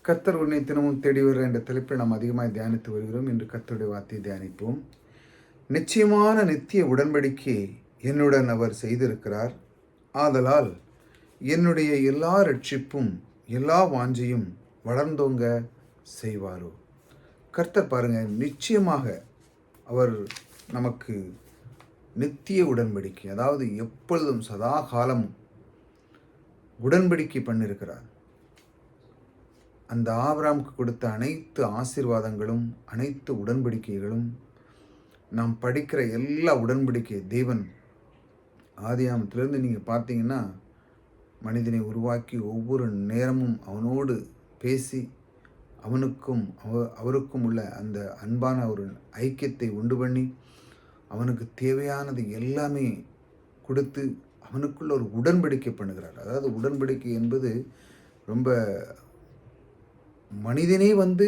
கர்த்தர் உன்னை தினமும் தேடி வருகிற என்ற தலைப்பில் நாம் அதிகமாக தியானித்து வருகிறோம். இன்று கர்த்தருடைய வார்த்தையை தியானிப்போம். நிச்சயமான நித்திய உடன்படிக்கை என்னுடன் அவர் செய்திருக்கிறார். ஆதலால் என்னுடைய எல்லா ரட்சிப்பும் எல்லா வாஞ்சையும் வளர்ந்தோங்க செய்வாரோ. கர்த்தர் பாருங்க, நிச்சயமாக அவர் நமக்கு நித்திய உடன்படிக்கை, அதாவது எப்பொழுதும் சதா காலமும் உடன்படிக்கை பண்ணியிருக்கிறார். அந்த ஆபிரகாமுக்கு கொடுத்த அனைத்து ஆசீர்வாதங்களும் அனைத்து உடன்படிக்கைகளும் நாம் படிக்கிற எல்லா உடன்படிக்கை தேவன் ஆதியாமத்திலிருந்து நீங்கள் பார்த்தீங்கன்னா மனிதனை உருவாக்கி ஒவ்வொரு நேரமும் அவனோடு பேசி அவருக்கும் உள்ள அந்த அன்பான ஒரு ஐக்கியத்தை உண்டு பண்ணி அவனுக்கு தேவையானது எல்லாமே கொடுத்து அவனுக்குள்ள ஒரு உடன்படிக்கை பண்ணுகிறார். அதாவது உடன்படிக்கை என்பது ரொம்ப மனிதனே வந்து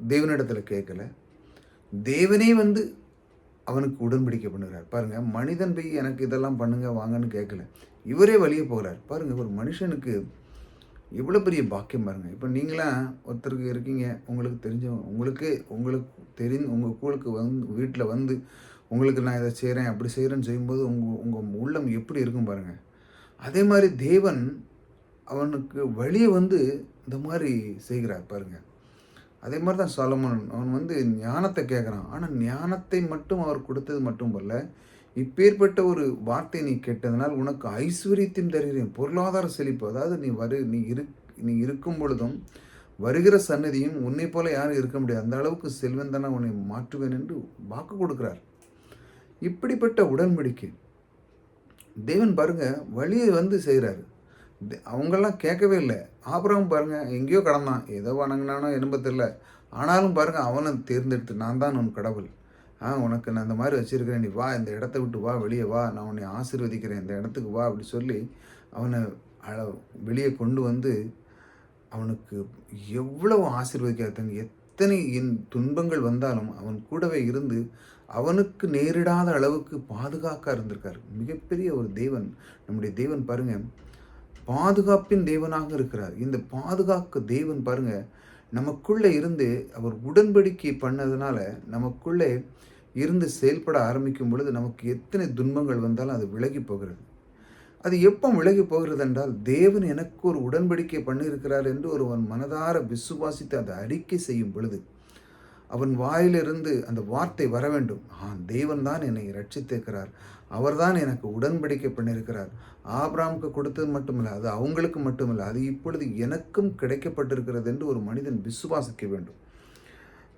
தேவனிடத்தில் கேட்கல, தேவனே வந்து அவனுக்கு உடன்படிக்கை பண்ணுகிறார். பாருங்கள், மனிதன் போய் எனக்கு இதெல்லாம் பண்ணுங்க வாங்கன்னு கேட்கல, இவரே வழியே போகிறார். பாருங்கள், ஒரு மனுஷனுக்கு எவ்வளோ பெரிய பாக்கியம் பாருங்கள். இப்போ நீங்களாம் ஒருத்தருக்கு இருக்கீங்க, உங்களுக்கு தெரிஞ்சவங்க உங்களுக்கு உங்கள் கூழுக்கு வீட்டில் வந்து உங்களுக்கு நான் இதை செய்கிறேன் அப்படி செய்கிறேன்னு செய்யும்போது உங்கள் உள்ளம் எப்படி இருக்கும் பாருங்கள். அதே மாதிரி தேவன் அவனுக்கு வழியை வந்து இந்த மாதிரி செய்கிறார் பாருங்கள். அதே மாதிரி தான் சாலமோன், அவன் வந்து ஞானத்தை கேட்குறான். ஆனால் ஞானத்தை மட்டும் அவர் கொடுத்தது மட்டும் அல்ல, இப்பேற்பட்ட ஒரு வார்த்தை நீ கேட்டதனால் உனக்கு ஐஸ்வர்யத்தையும் தருகிறேன், பொருளாதார செழிப்பு. அதாவது நீ இருக்கும் பொழுதும் வருகிற சன்னதியும் உன்னை போல யாரும் இருக்க முடியாது, அந்த அளவுக்கு செல்வந்தனா உன்னை மாற்றுவேன் என்று வாக்கு கொடுக்கிறார். இப்படிப்பட்ட உடன்படிக்கை தேவன் பாருங்க வழியை வந்து செய்கிறாரு. அவங்கெல்லாம் கேட்கவே இல்லை. ஆபிரகாம் பாருங்கள், எங்கேயோ கடந்தான், ஏதோ வணங்கினானோ என்னமோ தெரியல. ஆனாலும் பாருங்கள், அவனை தேர்ந்தெடுத்து நான் தான் உன் கடவுள், உனக்கு நான் இந்த மாதிரி வச்சுருக்கிறேன், நீ வா, இந்த இடத்த விட்டு வா, வெளியே வா, நான் உன்னை ஆசீர்வதிக்கிறேன், இந்த இடத்துக்கு வா அப்படி சொல்லி அவனை வெளியே கொண்டு வந்து அவனுக்கு எவ்வளவு ஆசீர்வதிக்காதன், எத்தனை துன்பங்கள் வந்தாலும் அவன் கூடவே இருந்து அவனுக்கு நேரிடாத அளவுக்கு பாதுகாக்க இருந்திருக்கார். மிகப்பெரிய ஒரு தேவன் நம்முடைய தேவன் பாருங்கள், பாதுகாப்பின் தேவனாக இருக்கிறார். இந்த பாதுகாக்க தேவன் பாருங்க நமக்குள்ளே இருந்து அவர் உடன்படிக்கை பண்ணதுனால நமக்குள்ளே இருந்து செயல்பட ஆரம்பிக்கும் பொழுது நமக்கு எத்தனை துன்பங்கள் வந்தாலும் அது விலகி போகிறது. அது எப்போ விலகி போகிறது என்றால், தேவன் எனக்கு ஒரு உடன்படிக்கை பண்ணியிருக்கிறார் என்று ஒருவன் மனதார விசுவாசித்து அதை அறிக்கை செய்யும் பொழுது அவன் வாயிலிருந்து அந்த வார்த்தை வர வேண்டும். தேவன் தான் என்னை ரட்சித்திருக்கிறார், அவர்தான் எனக்கு உடன்படிக்கை பண்ணியிருக்கிறார். ஆபிரகாமுக்கு கொடுத்தது மட்டுமில்லை, அது அவங்களுக்கு மட்டுமில்லை, அது இப்பொழுது எனக்கும் கிடைக்கப்பட்டிருக்கிறது என்று ஒரு மனிதன் விசுவாசிக்க வேண்டும்.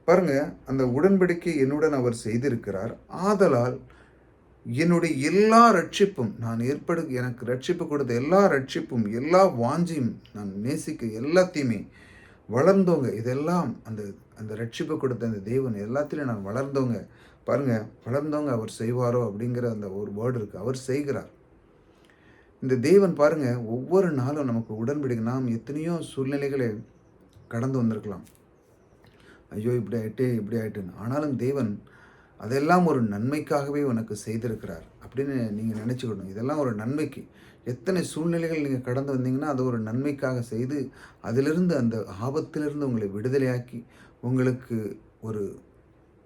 பாருங்க, அந்த உடன்படிக்கை என்னுடன் அவர் செய்திருக்கிறார். ஆதலால் என்னுடைய எல்லா ரட்சிப்பும், எனக்கு ரட்சிப்பு கொடுத்த எல்லா ரட்சிப்பும் எல்லா வாஞ்சியும் நான் நேசிக்க எல்லாத்தையுமே வளர்ந்தோங்க, இதெல்லாம் அந்த ரட்சிப்பு கொடுத்த அந்த தேவன் எல்லாத்திலையும் நான் வளர்ந்தோங்க. பாருங்கள், வளர்ந்தவங்க அவர் செய்வாரோ அப்படிங்கிற அந்த ஒரு வேர்டு இருக்குது, அவர் செய்கிறார். இந்த தேவன் பாருங்கள், ஒவ்வொரு நாளும் நமக்கு உடன்படிக்கை. நாம் எத்தனையோ சூழ்நிலைகளை கடந்து வந்திருக்கலாம், ஐயோ இப்படி ஆயிட்டுன்னு. ஆனாலும் தேவன் அதெல்லாம் ஒரு நன்மைக்காகவே உனக்கு செய்திருக்கிறார் அப்படின்னு நீங்கள் நினச்சிக்கணும். இதெல்லாம் ஒரு நன்மைக்கு. எத்தனை சூழ்நிலைகள் நீங்கள் கடந்து வந்தீங்கன்னா அது ஒரு நன்மைக்காக செய்து அதிலிருந்து, அந்த ஆபத்திலிருந்து உங்களை விடுதலையாக்கி உங்களுக்கு ஒரு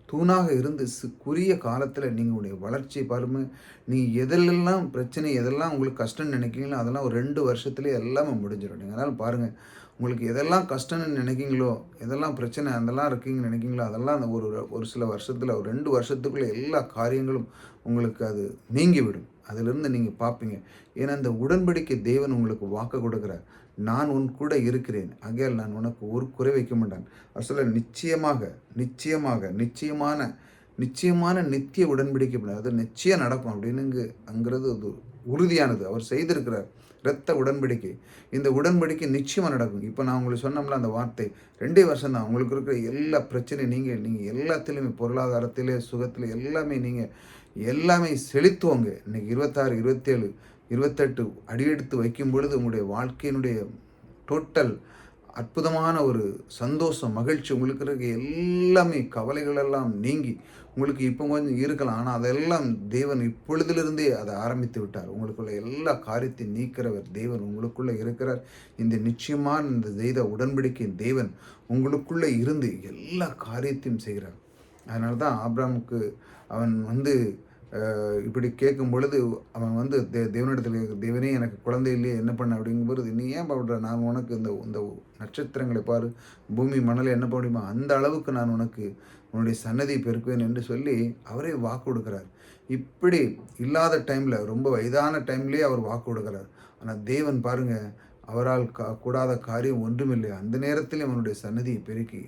தூணாக இருந்து குறுகிய காலத்தில் நீங்கள் உடைய வளர்ச்சியை பாருங்கள். நீங்கள் எதெல்லாம் பிரச்சனை, எதெல்லாம் உங்களுக்கு கஷ்டம்னு நினைக்கிறீங்களோ அதெல்லாம் ஒரு 2 வருஷத்துலேயே எல்லாமே முடிஞ்சிடும். நீங்கள் அதனால் பாருங்கள், உங்களுக்கு எதெல்லாம் கஷ்டம்னு நினைக்கிங்களோ, எதெல்லாம் பிரச்சனை அதெல்லாம் இருக்கீங்கன்னு நினைக்கிங்களோ, அதெல்லாம் அந்த ஒரு சில வருஷத்தில், ஒரு 2 வருஷத்துக்குள்ளே எல்லா காரியங்களும் உங்களுக்கு அது நீங்கிவிடும். அதிலிருந்து நீங்கள் பார்ப்பீங்க. ஏன்னா அந்த உடன்படிக்கை தேவன் உங்களுக்கு வாக்கு கொடுக்குறார். நான் உன் கூட இருக்கிறேன், ஆகையால் நான் உனக்கு ஒரு குறை வைக்க மாட்டேன். அவர் சொல்ல நிச்சயமான நித்திய உடன்படிக்கை, அது நிச்சயம் நடக்கும் அப்படின்னுங்கிறது அது உறுதியானது. அவர் செய்திருக்கிறார் இரத்த உடன்படிக்கை. இந்த உடன்படிக்கை நிச்சயமாக நடக்கும். இப்போ நான் உங்களுக்கு சொன்னோம்ல அந்த வார்த்தை, 2 வருஷம் தான் உங்களுக்கு இருக்கிற எல்லா பிரச்சனையும் நீங்கள் எல்லாத்துலேயுமே, பொருளாதாரத்திலே, சுகத்தில் எல்லாமே செலுத்துவோங்க. இன்றைக்கி 26, 27, 28 அடியெடுத்து வைக்கும் பொழுது உங்களுடைய வாழ்க்கையினுடைய டோட்டல் அற்புதமான ஒரு சந்தோஷம், மகிழ்ச்சி உங்களுக்கு இருக்க எல்லாமே கவலைகள் எல்லாம் நீங்கி உங்களுக்கு இப்போ கொஞ்சம் இருக்கலாம். ஆனால் அதெல்லாம் தேவன் இப்பொழுதிலிருந்தே அதை ஆரம்பித்து விட்டார். உங்களுக்குள்ள எல்லா காரியத்தையும் நீக்கிறவர் தேவன் உங்களுக்குள்ளே இருக்கிறார். இந்த நிச்சயமான இந்த செய்த உடன்படிக்கையின் தேவன் உங்களுக்குள்ளே இருந்து எல்லா காரியத்தையும் செய்கிறார். அதனால தான் ஆபிரகாமுக்கு அவன் இப்படி கேட்கும் பொழுது அவன் தேவனிடத்தில் தேவனே எனக்கு குழந்தை இல்லையே என்ன பண்ண அப்படிங்கும்போது, நீ ஏன் படுற, நான் உனக்கு இந்த இந்த நட்சத்திரங்களை பாரு, பூமி மணலை என்ன பண்ண முடியுமா, அந்த அளவுக்கு நான் உனக்கு உன்னுடைய சன்னதியை பெருக்குவேன் என்று சொல்லி அவரே வாக்கு கொடுக்குறார். இப்படி இல்லாத டைமில், ரொம்ப வயதான டைம்லேயே அவர் வாக்கு கொடுக்குறார். ஆனால் தேவன் பாருங்க, அவரால் கூடாத காரியம் ஒன்றுமில்லை. அந்த நேரத்தில் அவனுடைய சன்னதியை பெருக்கி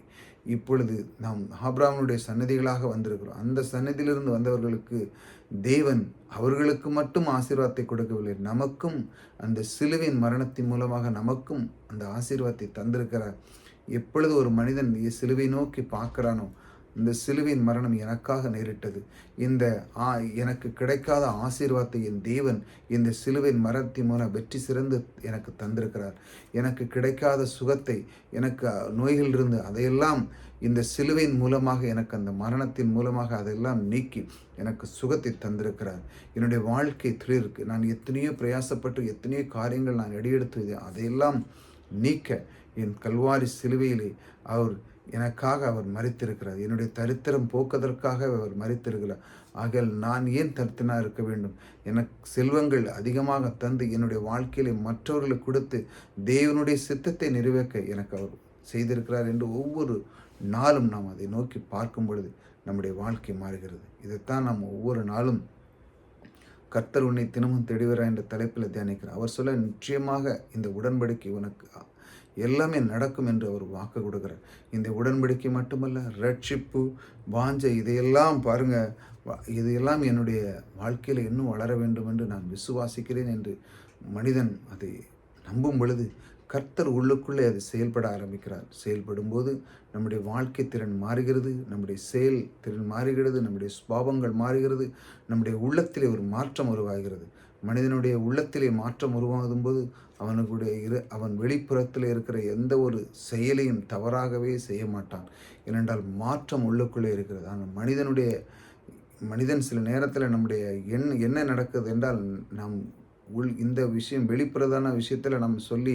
இப்பொழுது நாம் ஆபிரகாமுடைய சன்னதிகளாக வந்திருக்கிறோம். அந்த சன்னதியிலிருந்து வந்தவர்களுக்கு தேவன் அவர்களுக்கு மட்டும் ஆசீர்வாதத்தை கொடுக்கவில்லை, நமக்கும் அந்த சிலுவையின் மரணத்தின் மூலமாக நமக்கும் அந்த ஆசீர்வாதத்தை தந்திருக்கிறார். எப்பொழுது ஒரு மனிதன் சிலுவை நோக்கி பார்க்கிறானோ, இந்த சிலுவையின் மரணம் எனக்காக நேரிட்டது, இந்த எனக்கு கிடைக்காத ஆசீர்வாதத்தை என் தேவன் இந்த சிலுவையின் மரணத்தின் மூலம் வெற்றி சிறந்து எனக்கு தந்திருக்கிறார். எனக்கு கிடைக்காத சுகத்தை, எனக்கு நோய்களிலிருந்து அதையெல்லாம் இந்த சிலுவையின் மூலமாக, எனக்கு அந்த மரணத்தின் மூலமாக அதெல்லாம் நீக்கி எனக்கு சுகத்தை தந்திருக்கிறார். என்னுடைய வாழ்க்கை திடீருக்கு நான் எத்தனையோ பிரயாசப்பட்டு எத்தனையோ காரியங்கள் நான் எடியெடுத்து அதையெல்லாம் நீக்க என் கல்வாரி சிலுவையிலே எனக்காக அவர் மரித்திருக்கிறார். என்னுடைய தரித்திரம் போக்குவதற்காக அவர் மரித்திருக்கிறார். ஆகையால் நான் ஏன் தரித்திரனாக இருக்க வேண்டும்? எனக்கு செல்வங்கள் அதிகமாக தந்து என்னுடைய வாழ்க்கையிலே மற்றவர்களுக்கு கொடுத்து தேவனுடைய சித்தத்தை நிறைவேற்ற எனக்கு அவர் செய்திருக்கிறார் என்று ஒவ்வொரு நாளும் நாம் அதை நோக்கி பார்க்கும் பொழுது நம்முடைய வாழ்க்கை மாறுகிறது. இதைத்தான் நாம் ஒவ்வொரு நாளும் கர்த்தர் உன்னை தினமும் தேடுகிறார் என்ற தலைப்பில் தியானிக்கிறார். அவர் சொல்ல, நிச்சயமாக இந்த உடன்படிக்கை உனக்கு எல்லாமே நடக்கும் என்று அவர் வாக்கு கொடுக்குறார். இந்த உடன்படிக்கை மட்டுமல்ல, ரட்சிப்பு, வாஞ்சை, இதையெல்லாம் பாருங்க, இதையெல்லாம் என்னுடைய வாழ்க்கையில் இன்னும் வளர வேண்டும் என்று நான் விசுவாசிக்கிறேன் என்று மனிதன் அதை நம்பும் பொழுது கர்த்தர் உள்ளுக்குள்ளே அது செயல்பட ஆரம்பிக்கிறார். செயல்படும்போது நம்முடைய வாழ்க்கை திறன் மாறுகிறது, நம்முடைய செயல் திறன் மாறுகிறது, நம்முடைய சுபாவங்கள் மாறுகிறது, நம்முடைய உள்ளத்திலே ஒரு மாற்றம் உருவாகிறது. மனிதனுடைய உள்ளத்திலே மாற்றம் உருவாகும் போது அவன் வெளிப்புறத்தில் இருக்கிற எந்த ஒரு செயலையும் தவறாகவே செய்ய மாட்டான். ஏனென்றால் மாற்றம் உள்ளுக்குள்ளே இருக்கிறது. ஆனால் மனிதன் சில நேரத்தில் நம்முடைய என்ன நடக்குது என்றால், நாம் இந்த விஷயம் வெளிப்புறதான விஷயத்தில் நாம் சொல்லி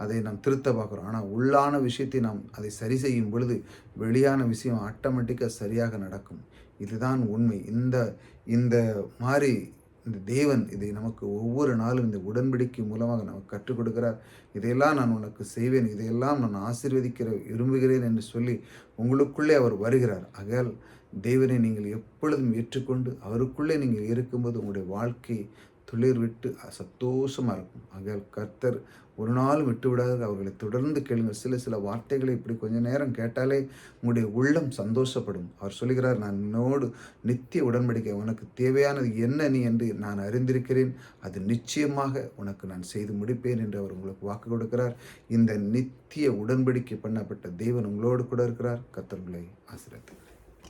அதை நாம் திருத்த பார்க்குறோம். ஆனால் உள்ளான விஷயத்தை நாம் அதை சரி செய்யும் பொழுது வெளியான விஷயம் ஆட்டோமேட்டிக்காக சரியாக நடக்கும். இதுதான் உண்மை. இந்த மாதிரி இந்த தேவன் இதை நமக்கு ஒவ்வொரு நாளும் இந்த உடன்படிக்கை மூலமாக நமக்கு கற்றுக் கொடுக்கிறார். இதையெல்லாம் நான் உனக்கு செய்வேன், இதையெல்லாம் நான் விரும்புகிறேன் என்று சொல்லி உங்களுக்குள்ளே அவர் வருகிறார். ஆகையால் தேவனை நீங்கள் எப்பொழுதும் ஏற்றுக்கொண்டு அவருக்குள்ளே நீங்கள் இருக்கும்போது உங்களுடைய வாழ்க்கை துளிர் விட்டு சந்தோஷமாக இருக்கும். ஆகையால் கர்த்தர் ஒரு நாளும் விட்டு விடாது. அவர்களை தொடர்ந்து கேளுங்கள். சில வார்த்தைகளை இப்படி கொஞ்சம் நேரம் கேட்டாலே உங்களுடைய உள்ளம் சந்தோஷப்படும். அவர் சொல்லுகிறார், நான் என்னோடு நித்திய உடன்படிக்கை, உனக்கு தேவையானது என்ன நீ என்று நான் அறிந்திருக்கிறேன், அது நிச்சயமாக உனக்கு நான் செய்து முடிப்பேன் என்று அவர் உங்களுக்கு வாக்கு கொடுக்கிறார். இந்த நித்திய உடன்படிக்கை பண்ணப்பட்ட தேவன் உங்களோடு கூட இருக்கிறார். கர்த்தர் உங்களை ஆசீர்வதிப்பார்.